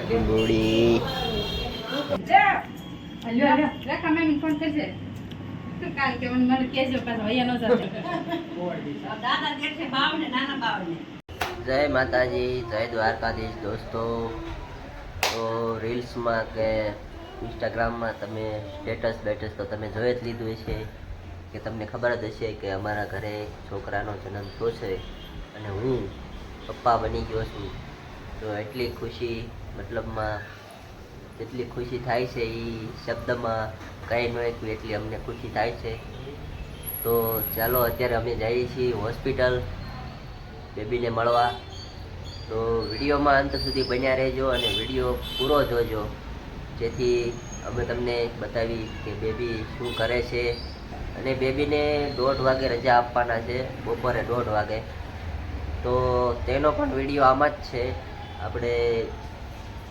બુડી જય માતાજી, જય દ્વારકાધીશ દોસ્તો. તો રીલ્સમાં કે ઇન્સ્ટાગ્રામમાં તમે સ્ટેટસ તો તમે જોઈ જ લીધું હશે કે તમને ખબર જ હશે કે અમારા ઘરે છોકરાનો જન્મ થયો છે અને હું પપ્પા બની ગયો છું. તો એટલી ખુશી, મતલબમાં જેટલી ખુશી થાય છે એ શબ્દમાં કંઈ ન હોય એટલી અમને ખુશી થાય છે. તો ચાલો અત્યારે અમે જઈએ છીએ હોસ્પિટલ બેબીને મળવા. તો વિડીયોમાં અંત સુધી બન્યા રહેજો અને વિડીયો પૂરો જોજો, જેથી અમે તમને બતાવી કે બેબી શું કરે છે. અને બેબીને 1:30 વાગે રજા આપવાના છે, બપોરે 1:30 વાગે. તો તેનો પણ વિડીયો આમાં જ છે. આપણે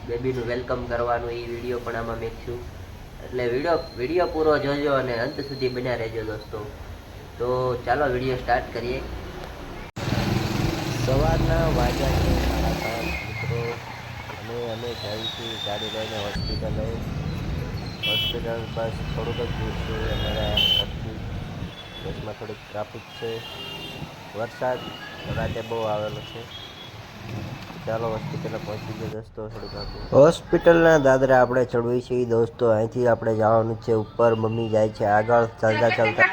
બેબીનું વેલકમ કરવાનું એ વિડીયો પણ આમાં મેકશું. એટલે વિડીયો પૂરો જોજો અને અંત સુધી બન્યા રહેજો દોસ્તો. તો ચાલો વિડીયો સ્ટાર્ટ કરીએ. સવારના વાગ્યા છે 5:30 મિત્રો, અને અમે જઈએ છીએ ગાડી લઈને હોસ્પિટલે. હોસ્પિટલ બસ થોડુંક જ દૂર છે અમારા ઘરથી. બસમાં થોડીક ટ્રાફિક છે, વરસાદ રાતે બહુ આવેલો છે. ચાલો હોસ્પિટલે પહોંચી ગયો દોસ્તો. થોડીક હોસ્પિટલના દાદરા આપણે ચડવી છીએ દોસ્તો. અહીંથી આપણે જવાનું છે ઉપર, મમ્મી જાય છે આગળ ચાલતા ચાલતા.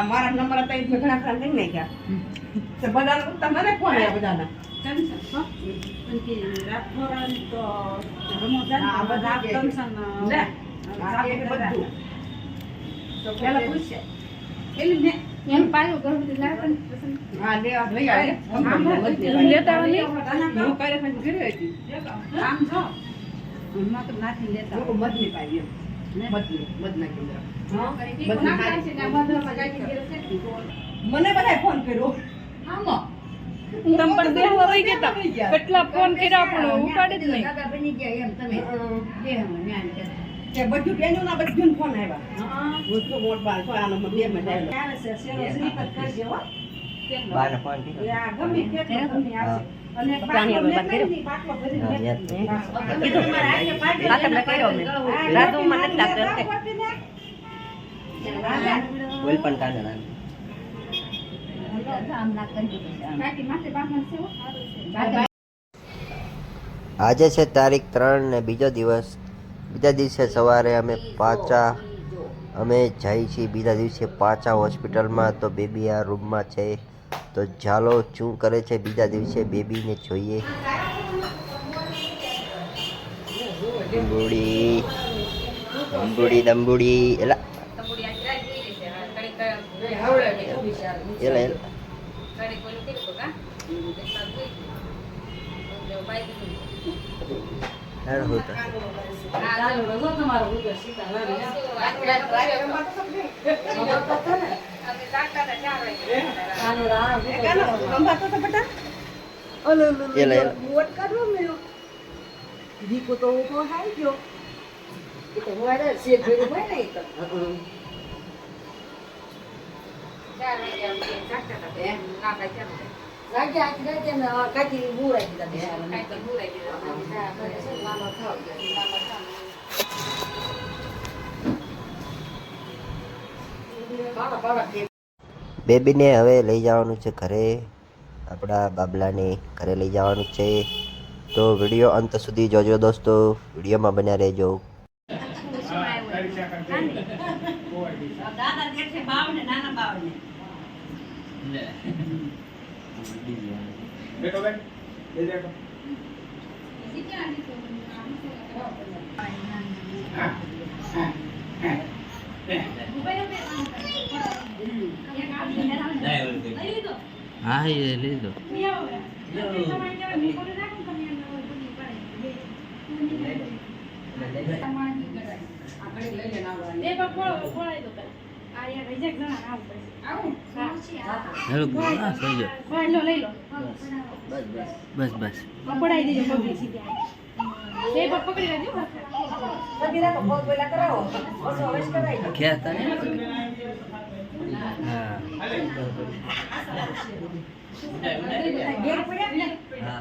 મારા નંબર હતા એ ઘણા ખરા લઈ નાખ્યા. બધા મને ફોન આવ્યા બધાના. મને બધા ફોન કર્યો. કેટલા ફોન કર્યા પણ ઉપાડે જ નહીં. બધું બેનું ના બધું ફોન આવ્યા. મોટ બાર છો આનો બે મજા બાને ફોન કર્યો. બોલ પણ કાઢે. આજે છે તારીખ 3 ને બીજો દિવસ. બીજા દિવસે સવારે અમે જઈએ છીએ બીજા દિવસે પાછા હોસ્પિટલમાં. તો બેબી આ રૂમમાં છે. તો ચાલો શું કરે છે બીજા દિવસે બેબીને જોઈએ. દંબુડી એલા દીકો તો ઉભો હાઈ ગયો. એ તો વારે સે ભેરું હોય ને તો. બેબીને હવે લઈ જવાનું છે ઘરે. આપણા બાબલાને ઘરે લઈ જવાનું છે. તો વિડીયો અંત સુધી જોજો દોસ્તો, વિડીયોમાં બન્યા રહેજો. બેઠો બેન બેઠો હા એ લઈ લો હેલો હા થઈ ગયો બસ બસ પડાઈ દેજો પગલી સીધી બે પગ પકડી લેજો સગીરા તો પગ પેલા કરાવો ઓછો હવે કરાય ખેતા ને હા ગેર પડ્યા હા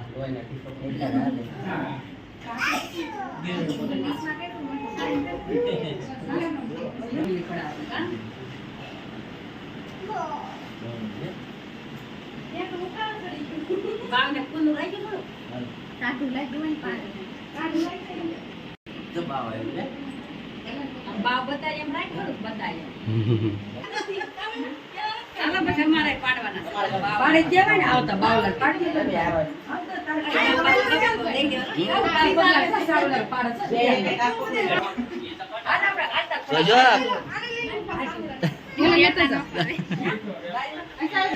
બાવને કુનું રાખી થોડું કાઢું લાગી હોય કાઢું લાગી તો બાવ આવ્યું ને બાવ બતાય એમ રાખ થોડું બતાય આલા પછી મારે પાડવાના પાડી દેવાય ને આવતા બાવલા પાડી દે જોજો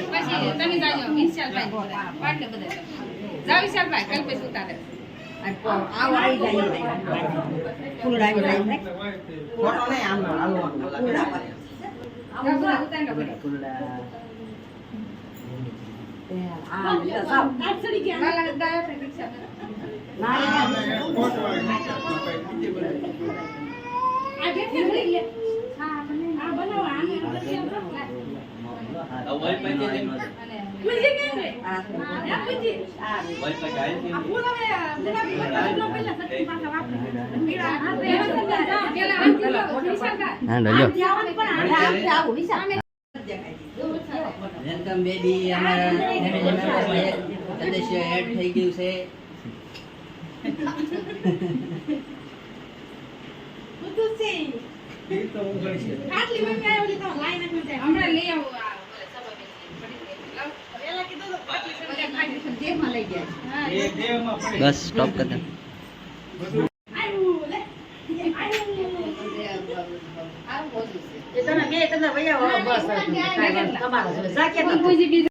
પછી તમે જાજો વિશાલભાઈ પાટલે બધા જાવ વિશાલભાઈ કલ પછી ઉતારે આવ આવી જાય ફૂલડા આવી જાય ફોટો નહીં આમ ફૂલડા ઉતારે બધા આ સાબ આટસડી ગયા લાલા દાયા પરીક્ષા આ બે ફેવરી લે હા મને આ બનાવો આને અવલ પછી દે મુજે કે રે આ મુજે વલ પછી આલ કે પૂરા પૂરા પેલા સત્તી પાછા વાપરે મીરા આ પેલા આંટી વિશાલભાઈ હા લો પણ આવું વિશાલ વેલકમ બેબી અમારા ફેમિલી મેમ્બરમાં એક સદસ્ય એડ થઈ ગયું છે બધું છે આટલી મમ્મી આવી તો લાઈન નાખી દે હમણાં લઈ આવો આ સભા બેસી લાવ પેલા કીધું તો પાટલી બધા ખાઈ દેહમાં લઈ ગયા હા એ દેહમાં પડે બસ સ્ટોપ કર દે આયુ લે એ તને બે તને વયા બસ તમારા જોડે જાકે તો કોઈ બીજી